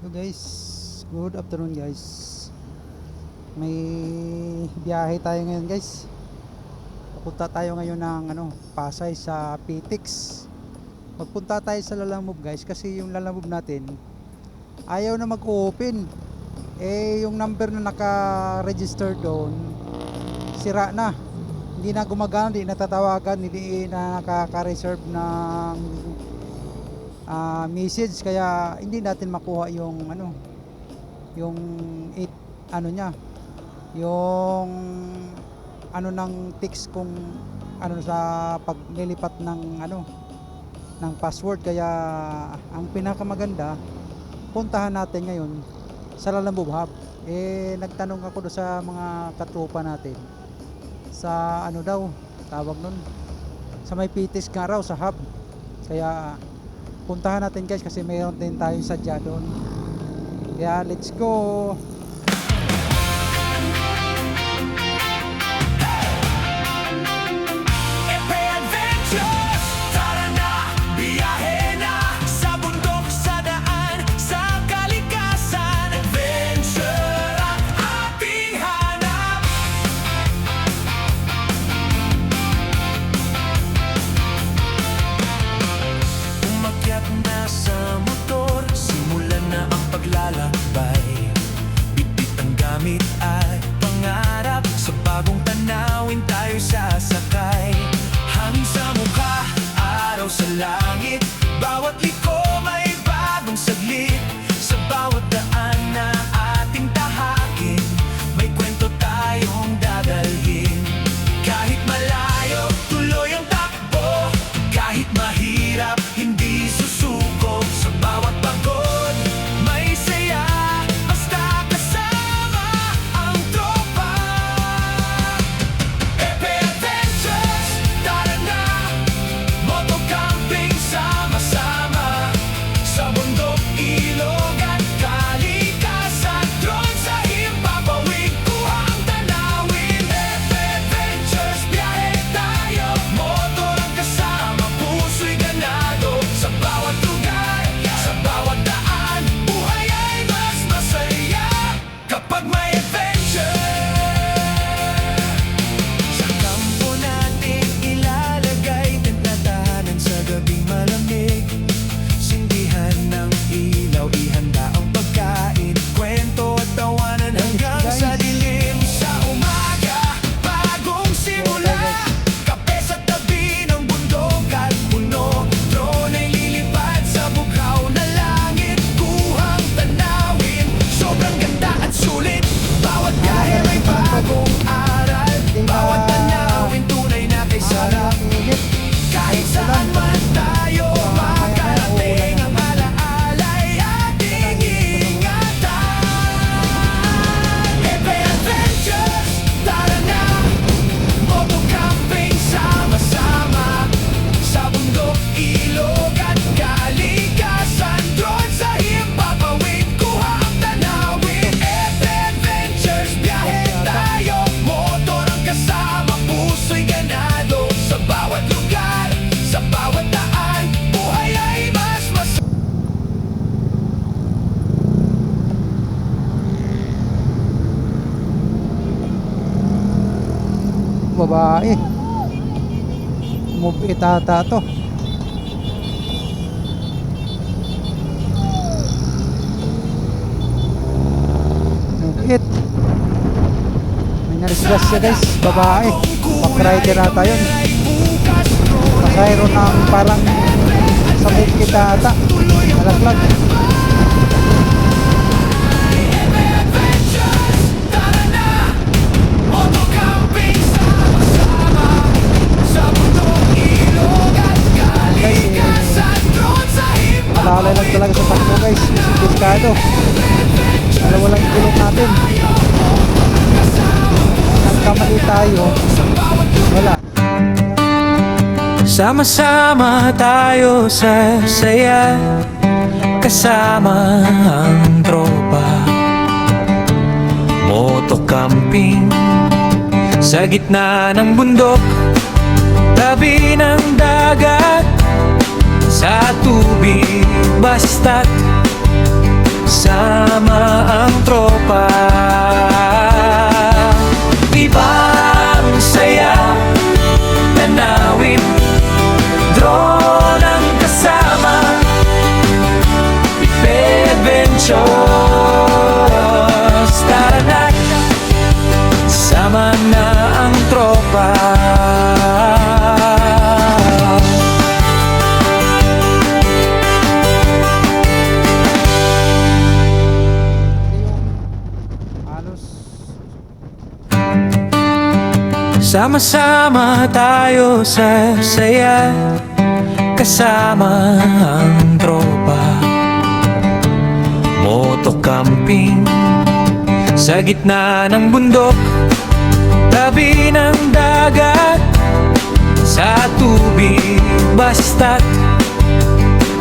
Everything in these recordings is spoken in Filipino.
Hello guys, good afternoon guys. May biyahe tayo ngayon guys. Pupunta tayo ngayon ng Pasay sa PTX. Magpunta tayo sa Lalamove guys kasi yung Lalamove natin ayaw na mag-open. Yung number na naka-register doon sira na. Hindi na gumagana, hindi natatawagan, hindi na nakaka-reserve ng message, kaya hindi natin makuha yung yung niya, yung ng text kung sa paglilipat ng password. Kaya ang pinakamaganda, puntahan natin ngayon sa Lalamove Hub. Nagtanong ako doon sa mga katropa natin sa daw tawag nun, sa may PTX nga raw sa hub. Kaya puntahan natin guys kasi mayroon din tayong sadya doon. Kaya let's go. Ay pangarap sa bagong tanawin tayo sasakay. Hangin sa mukha, araw sa langit, bawat liko may bagong saglit. Sa bawat daan na ating tahakin, may kwento tayong dadalhin. Kahit malayo, tuloy ang takbo. Kahit mahirap, hindi susuko. Sa bawat pagod, may saya. Babae, move itata to. Move it. May narisgas siya guys, babae. Backrider ata yun. Pasayro ng parang sa move itata. Malaglag. Malalay lang talaga sa takbo guys, delikado. Dalawa lang yung gulong natin. Nagkamali tayo, wala. Sama-sama tayo sa saya, kasama ang tropa. Motocamping sa gitna ng bundok, tabi ng dagat, sa tubig basta't sama ang tropa. Ibang saya, tanawin, drone ang kasama, adventures, tara na, sama na ang tropa. Halos Sama-sama tayo sa saya, kasama ang tropa. Motocamping sa gitna ng bundok, tabi ng dagat, sa tubig basta't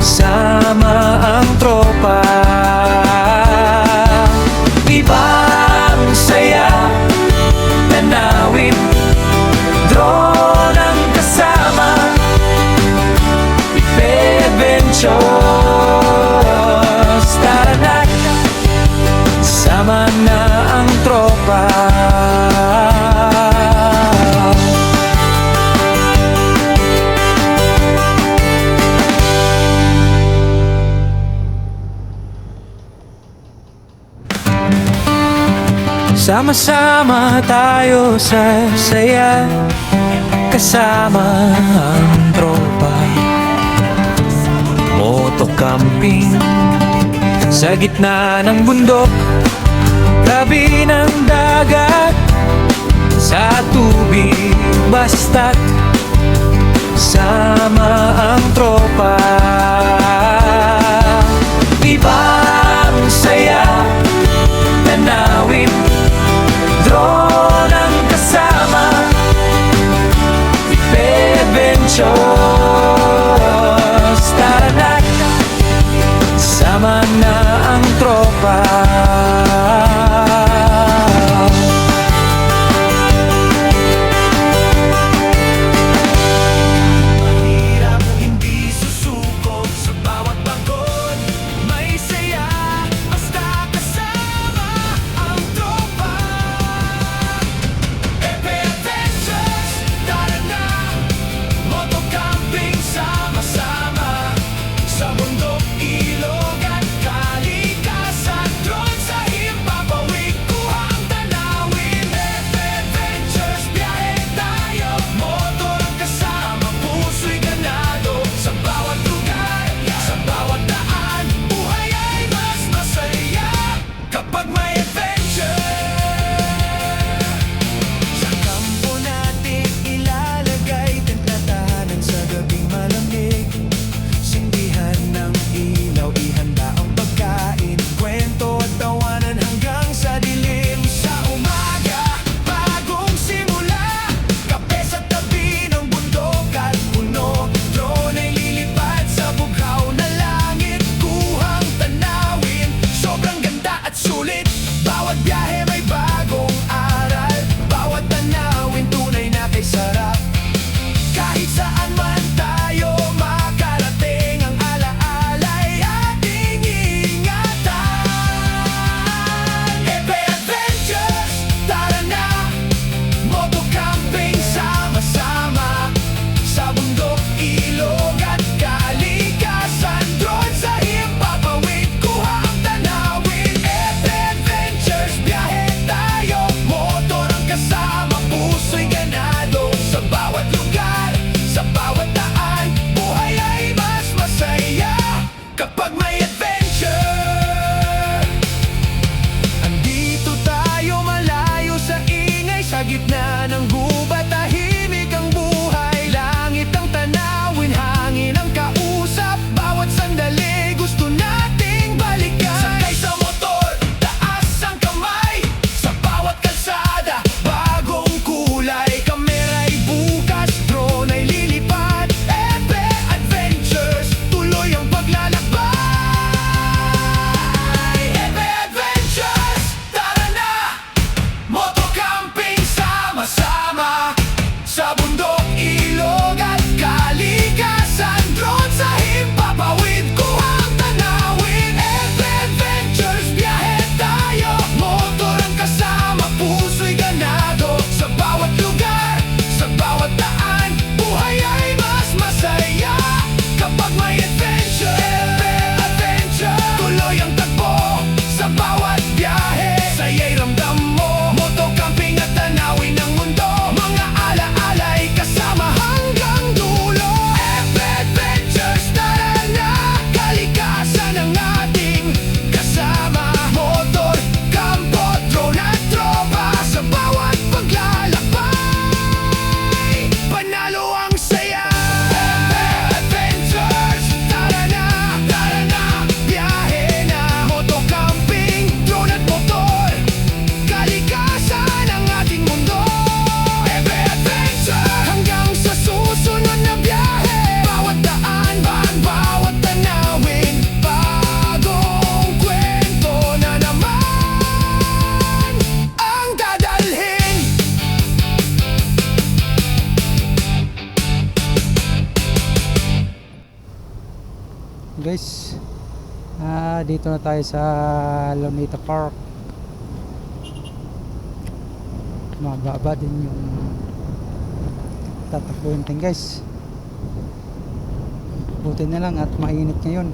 sama ang tropa. Ibang saya, tanawin, drone ang kasama, adventures, tara na, sama na ang tropa. Sama-sama tayo sa saya, kasama ang tropa. Motocamping sa gitna ng bundok, tabi ng dagat, sa tubig basta't sama ang tropa. Ibang saya, tanawin, drone ang kasama, adventures, tara na, sama na ang tropa. Mahirap hindi susuko sa bawat pagod, may saya basta kasama ang tropa. Epe Adventures, tara na, motocamping sama-sama, sa bundok, ilog at kalikasan, drone Dito na tayo sa Luneta Park. Mababa din yung tatakbuhin natin guys. Buti na lang at mainit ngayon.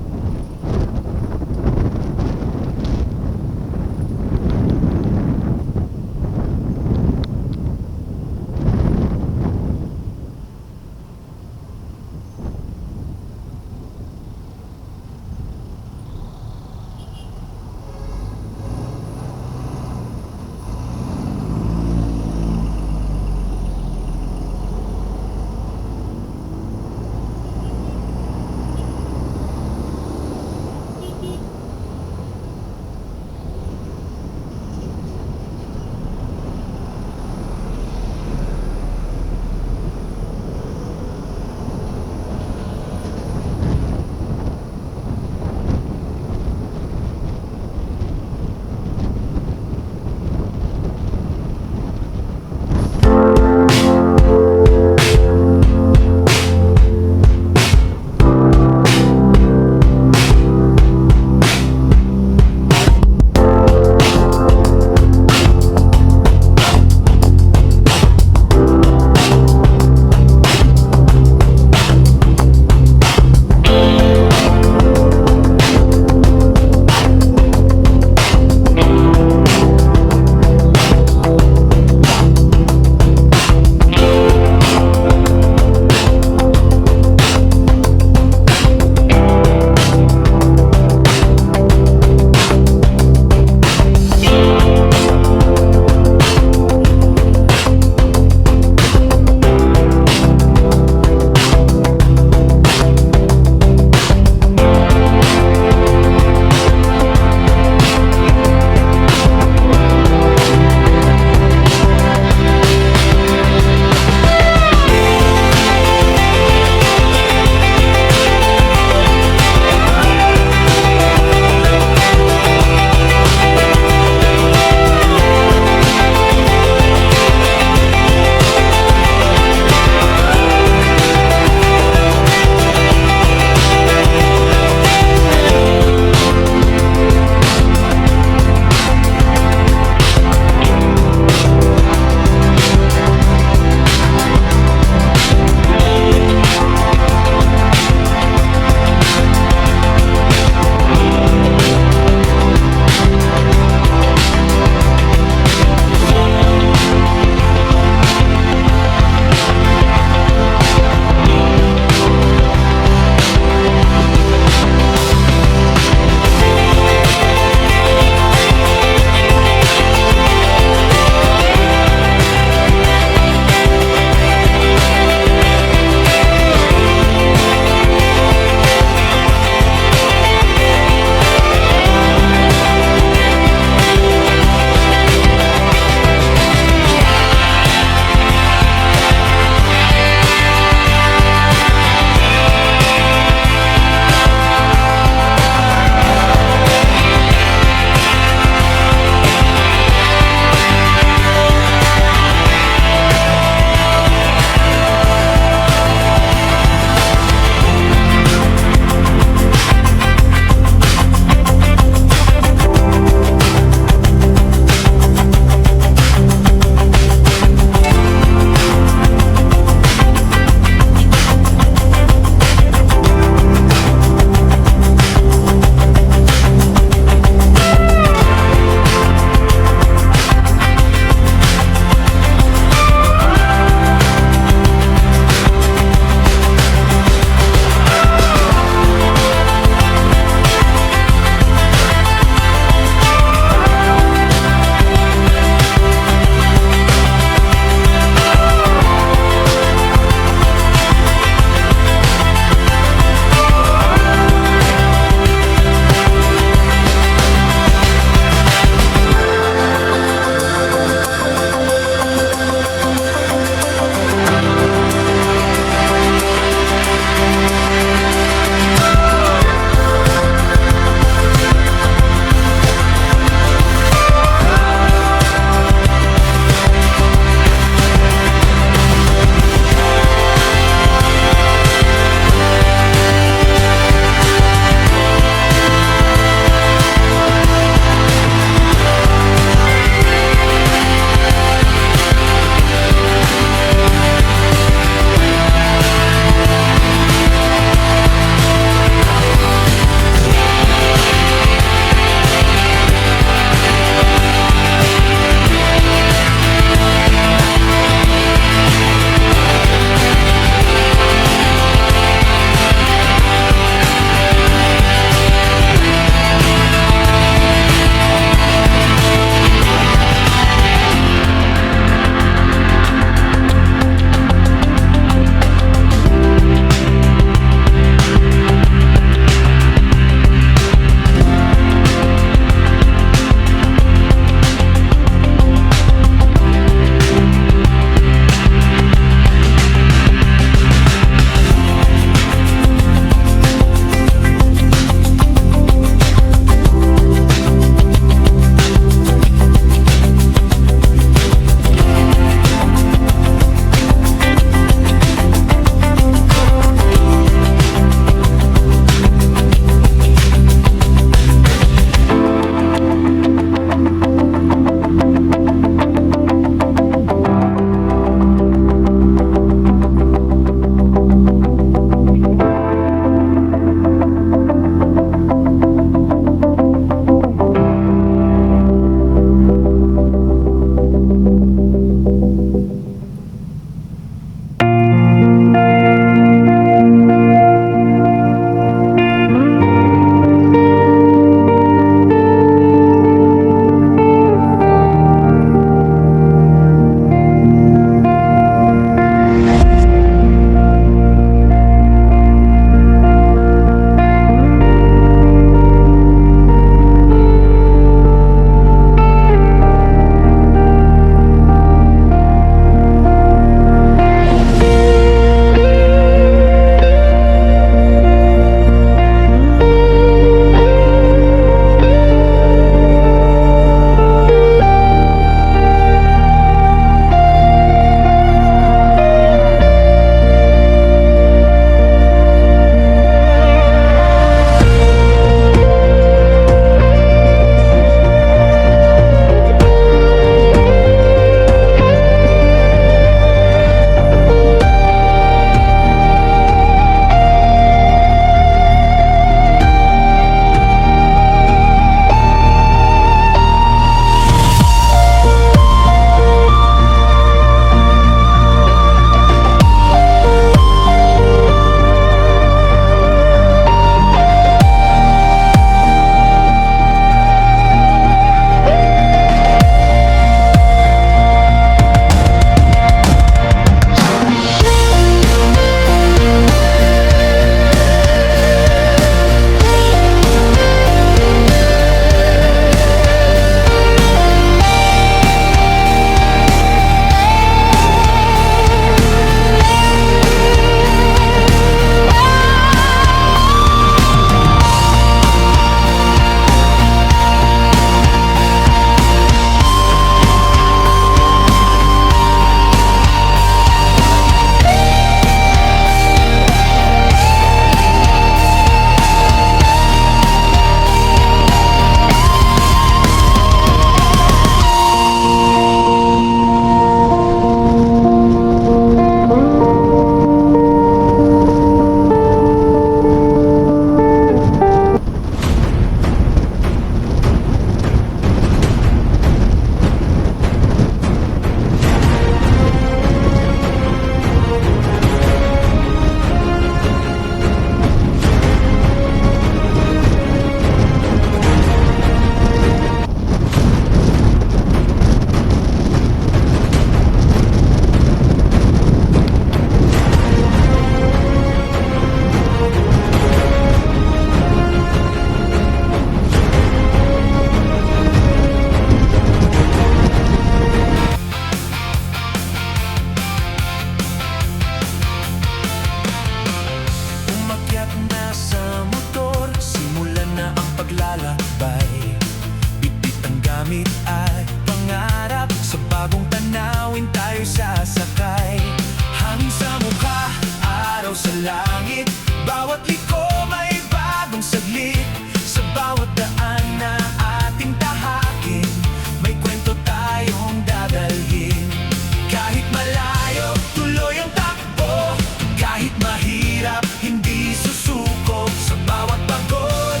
malayo, tuloy ang takbo. Kahit mahirap, hindi susuko. Sa bawat pagod,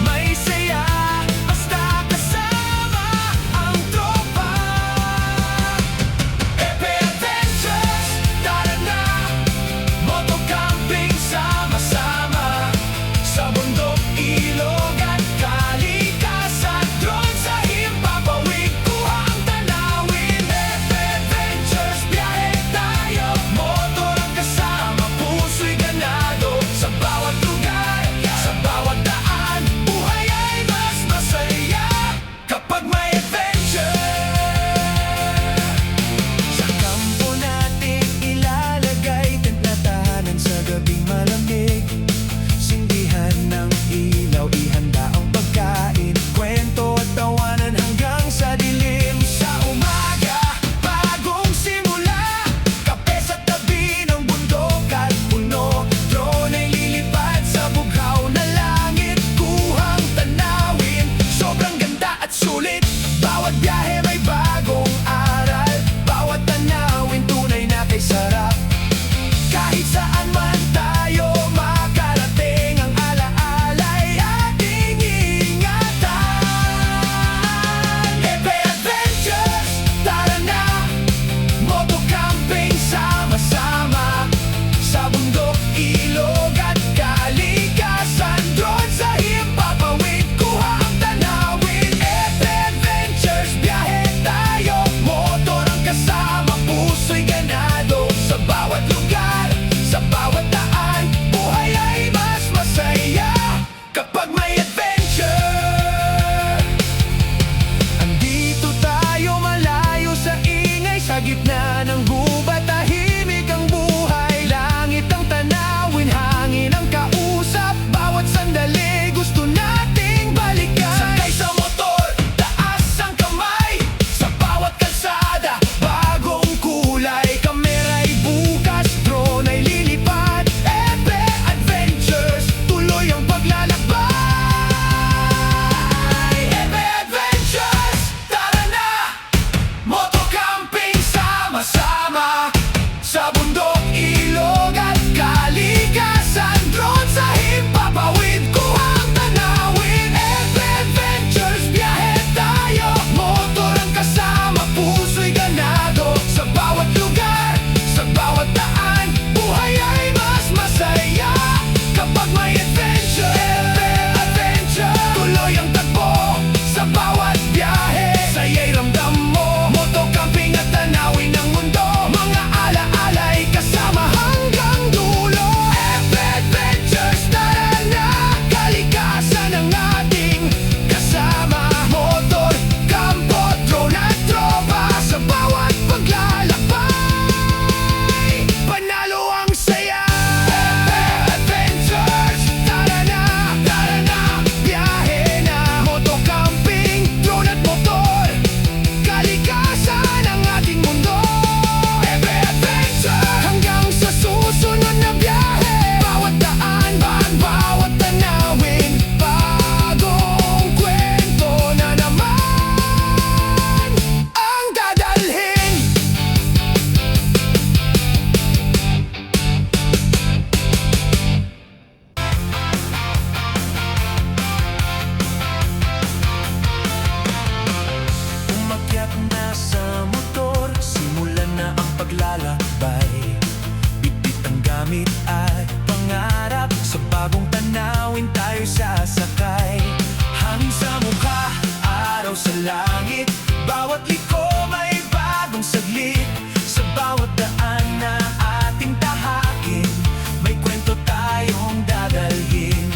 may saya. Basta kasama ang tropa. Epe Adventures, tara na. Motocamping sama-sama. Sa bundok, ilog at kalikasan. Drone sa himpapawid, kuhang tanawin. Epe Adventures, biyahe tayo. Motor ang kasama, puso'y ganado. Sa bawat lugar, sa bawat daan, buhay ay mas masaya kapag may adventure. Sa kampo natin ilalagay, tent na tahanan sa gabing malamig. Sindihan ng ilaw, ihanda ang pagkain. Kwento at tawanan hanggang sa dilim. Sa umaga, bagong simula. Kape sa tabi ng bundok at puno. Drone ay lilipad sa bughaw na langit. Kuhang tanawin, sobrang ganda at sulit. Bawat biyahe may bagong aral. Bawat tanawin tunay na kay sarap. Kahit saan man tayo makarating, ang alaala'y ating ingatan. Epe Adventures, tara na. Motocamping sama-sama. Sa bundok, ilog at kalikasan. Drone sa himpapawid, kuhang tanawin. Epe Adventures, biyahe tayo. Motor ang kasama, puso'y ganado. Sa bawat lugar, sa bawat daan, buhay ay mas masaya kapag may adventure. Andito tayo malayo sa ingay, sa gitna ng gubat, tahimik ang buhay. Langit ang tanawin, hangin ang kausap. Bawat sandali gusto nating balikan. Sakay sa motor, taas ang kamay. Sa bawat kalsada, bagong kulay. Kamera'y bukas, drone ay lilipad. Epe Adventures, tuloy ang paglalakbay. Epe Adventures, tara na. Motocamping sama-sama. Sa bundok, ilog at kalikasan. Drone sa himpapawid, kuhang tanawin. Epe Adventures, biyahe tayo. Motor ang kasama, puso'y ganado. Sa bawat lugar, sa bawat daan, buhay ay mas masaya kapag may adventure. Epe Adventure, tuloy ang takbo. Sa bawat biyahe, saya'y ramdam mo. Motocamping at tanawin ng mundo. Mga alaala'y kasama hanggang dulo. Epe Adventures, tara na. Kalikasan ang ating kasama. Motor, kampo, drone at tropa. Sa bawat paglalakbay, panalo ang saya. Epe Adventures, tara na. Biyahe na. Motocamping, drone at motor. Kalikasan ang ating mundo. Epe Adventure, hanggang sa susunod na biyahe. Bawat daan, bawat tanawin, bagong kwento na naman ang dadalhin. Umakyat na sa motor, simulan na ang paglalakbay. Bitbit ang gamit at pangarap, sa bagong tanawin tayo sasakay. Hangin sa mukha, araw sa langit, bawat liko may bagong saglit. Sa bawat daan na ating tahakin, may kwento tayong dadalhin.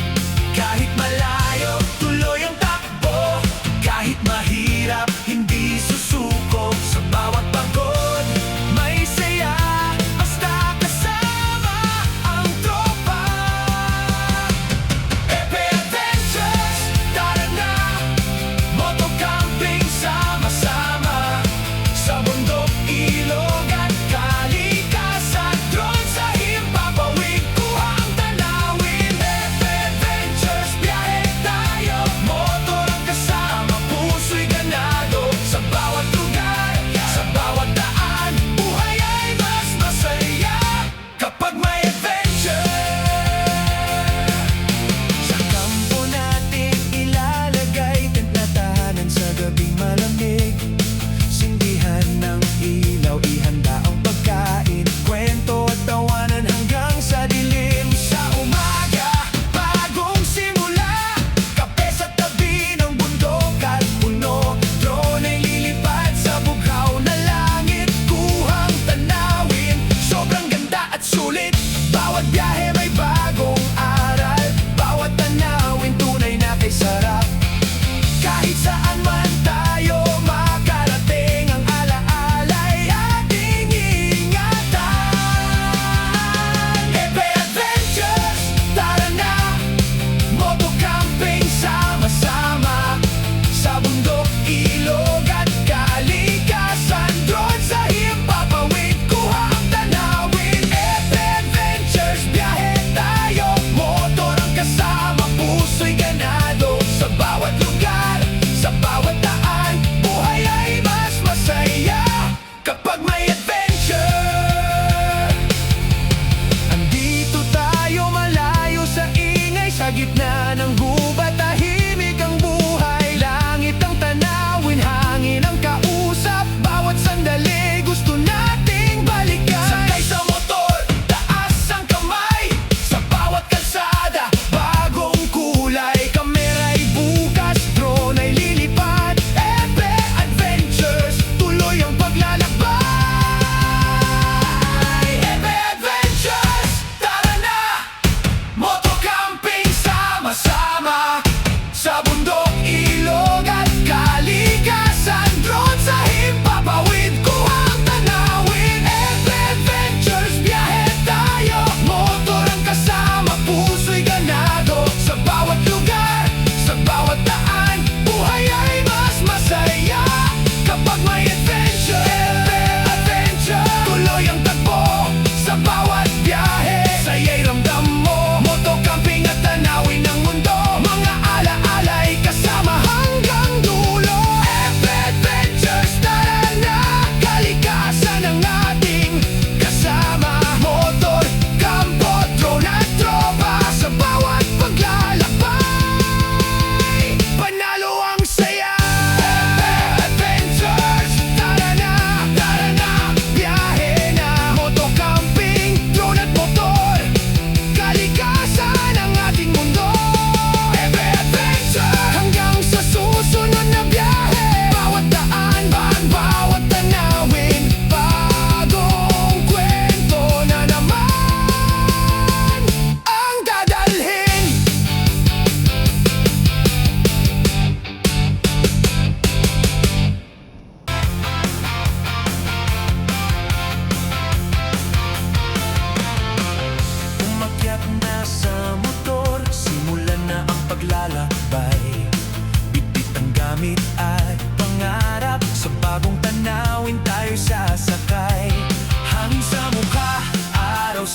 Kahit malayo, tuloy ang takbo. Kahit mahirap, hindi susuko. Sa bawat pagod, may saya. Basta kasama ang tropa. Epe Adventures, tara na. Motocamping sama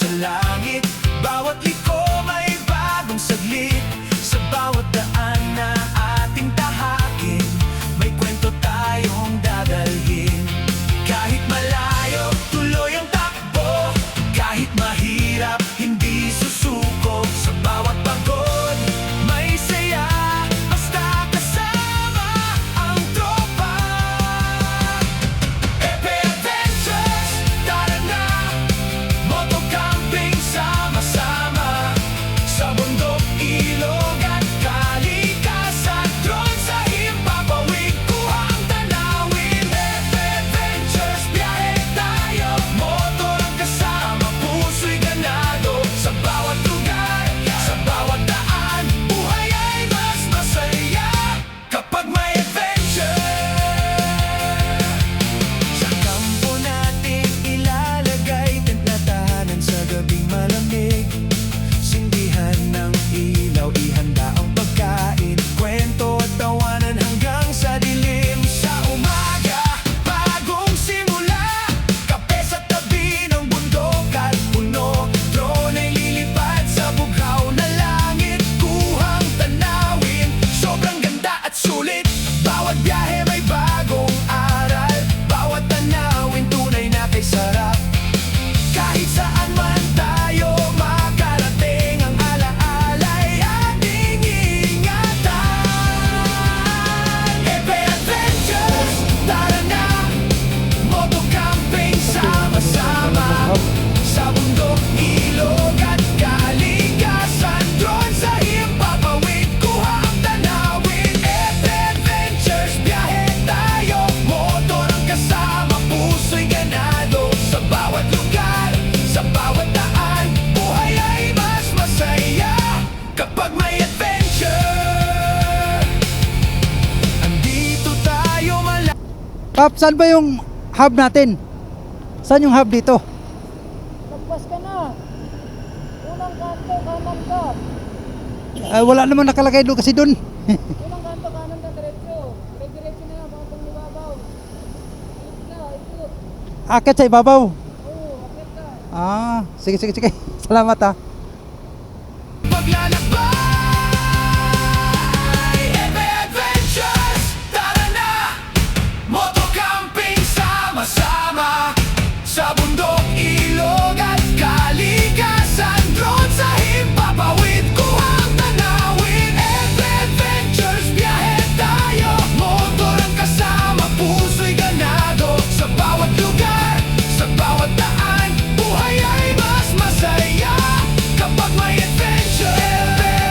sa langit. Bawat liko may bagong saglit. Sa bawat daan na ating tahakin, may kwento tayong dadalhin. Kahit malayo, tuloy ang takbo. Kahit mahirap, hindi susuko. Sa bawat pagod, may saya. Basta kasama ang tropa. Epe Adventures, tara na. Motocamping sama-sama. Sa bundok, ilog at kalikasan. Drone sa himpapawid, kuhang tanawin. Epe Adventures, biyahe tayo. Motor ang kasama, puso'y ganado. Sa bawat lugar, sa bawat daan, buhay ay mas masaya kapag may adventure. Sa kampo natin ilalagay, tent na tahanan sa gabing malamig. Sindihan ng ilaw, ihanda ang pagkain. Kwento at tawanan hanggang sa dilim. Sa umaga, bagong simula. Kape sa tabi ng bundok at puno. Drone ay lilipad sa bughaw na langit. Kuhang tanawin, sobrang ganda at sulit. Bawat biyahe may bagong aral. Bawat tanawin tunay na kay sarap. Kahit saan man tayo makarating, ang alaala'y ating ingatan. Epe Adventures, tara na. Motocamping sama-sama. Sa bundok, ilog at kalikasan. Drone sa himpapawid, kuha ang tanawin. Epe Adventures, biyahe tayo. Motor ang kasama, puso'y ganado. Sa bawat lugar, sa bawat daan, buhay ay mas masaya kapag may adventure. Andito tayo Kap, saan ba yung hub natin? Saan yung hub dito? Lagpas ka na. Unang kanto, kanan ka. Wala namang nakalagay doon kasi doon. Unang kanto, kanan ka, diretso. Diretso na yan, mga panglibabaw. Ikot ka, ikot. Akit sa ibabaw. Oo, akit ka. Sige, sige, sige. Salamat ah. paglalakbay. Epe Adventures, tara na. Motocamping sama-sama. Sa bundok, ilog at kalikasan. Drone sa himpapawid, kuhang tanawin. Epe Adventures, biyahe tayo. Motor ang kasama, puso'y ganado. Sa bawat lugar, sa bawat daan, buhay ay mas masaya kapag may adventure. Epe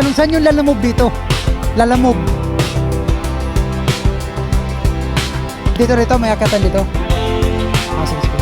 magtanong, saan yung Lalamove dito? Lalamove. Dito rito, may akatan dito. Ah, sige, sige.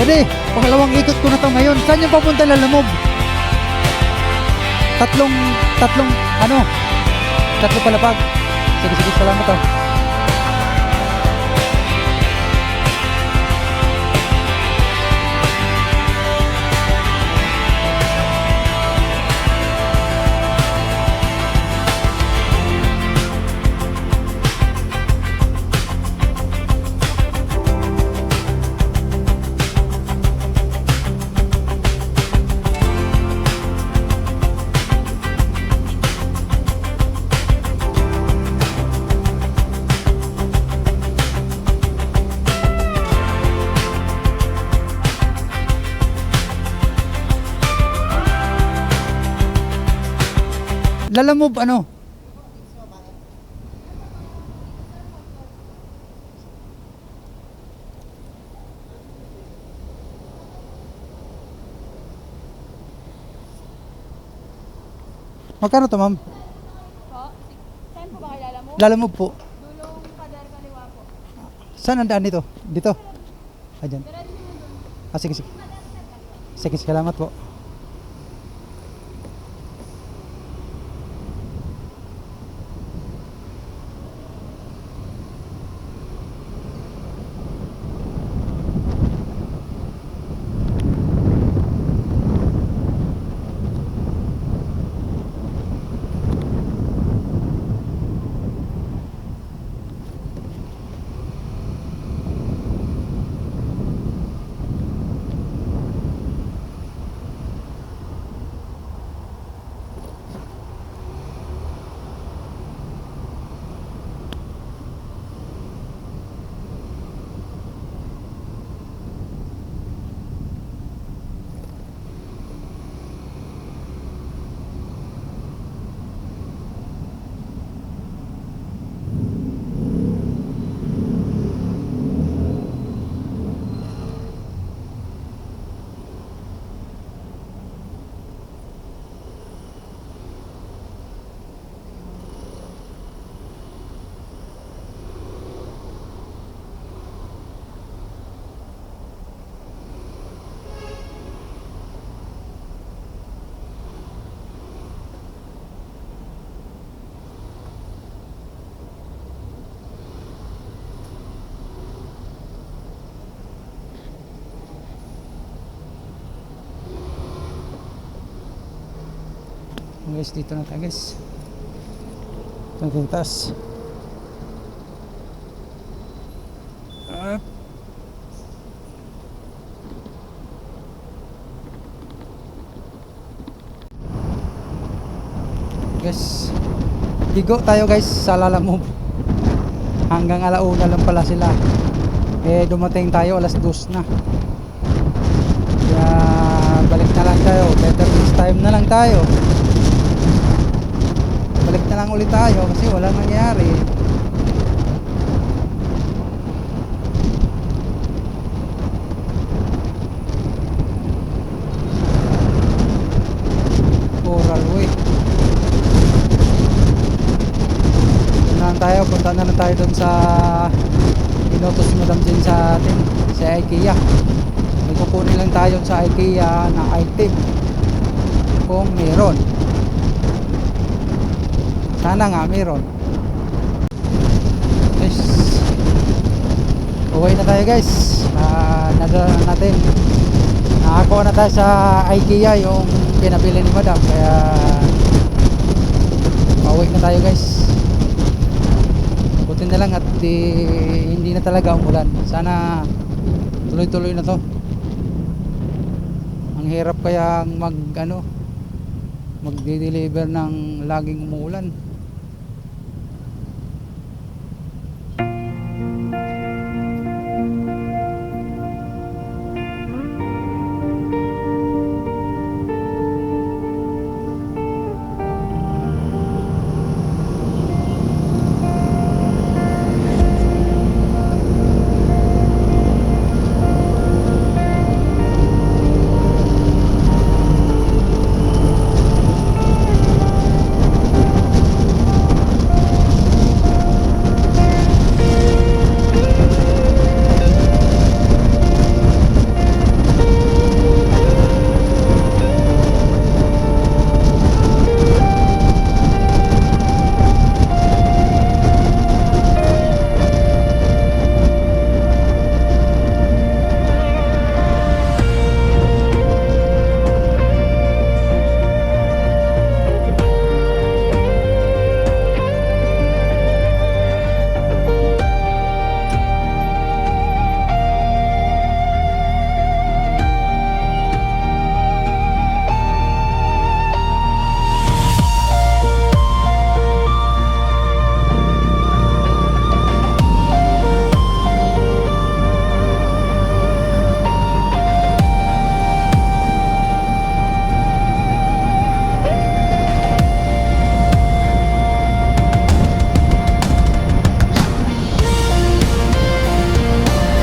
Dali, pangalawang ikot ko na to ngayon. Saan yung papunta Lalamove? Tatlong, tatlo palapag. Sige, sige, salamat to. Lalamove ano? Magkano to, ma'am? Po? Saan po ba kilala mo? Lalamove po. Dulong Pader Kaliwa po. Saan ang daan dito? Dito? Ayan. Diretso mo dun. Ah, sige, sige. Sige, salamat po. Guys, dito na tayo guys. Ito na taas. Guys, ligo tayo guys sa Lalamove. Hanggang alauna lang pala sila. Eh dumating tayo alas 2 na. Kaya balik na lang tayo. Better this time na lang tayo. Balik na lang ulit tayo kasi walang nangyari. Coral Way. Punta na lang tayo dun sa inutos ni Madam Jane sa atin, sa IKEA. May kukunin lang tayo sa IKEA na item kung meron. Sana nga meron. Guys, uwi na tayo guys. Nadala na natin. Nakakuha na tayo sa IKEA yung pinabili ni Madam. Kaya pauwi na tayo guys. Buti na lang at hindi na talaga umulan. Sana Tuloy-tuloy na to. Ang hirap kaya magde-deliver ng laging umuulan.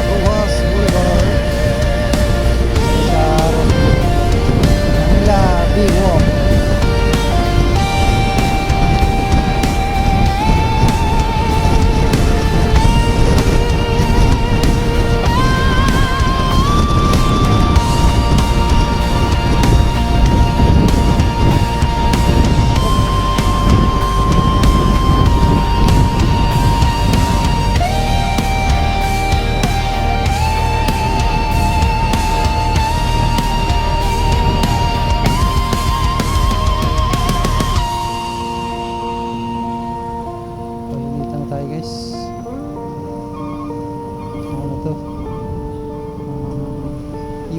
Ruas Boulevard sa Manila Biwok. Palitan na tayo guys. Ano to?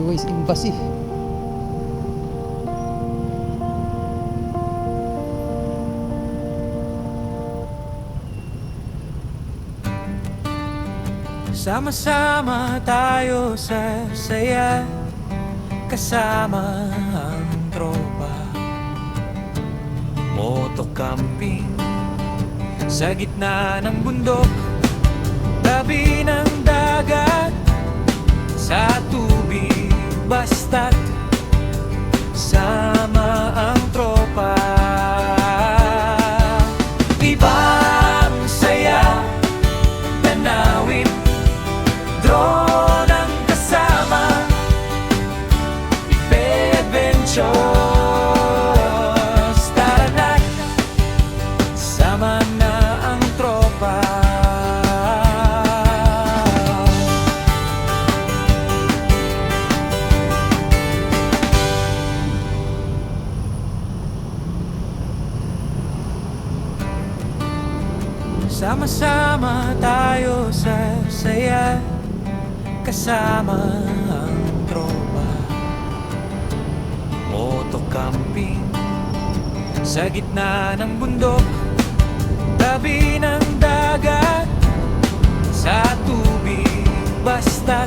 US Embassy. Sama-sama tayo sa saya, kasama ang tropa. Motocamping sa gitna ng bundok, tabi ng dagat, sa tubig basta't sama ang tropa. Ibang saya, tanawin, drone ang kasama, Adventures. Tara na't sama na ang tropa. Sama-sama tayo sa saya, kasama ang tropa. Motocamping sa gitna ng bundok, tabi ng dagat, sa tubig basta't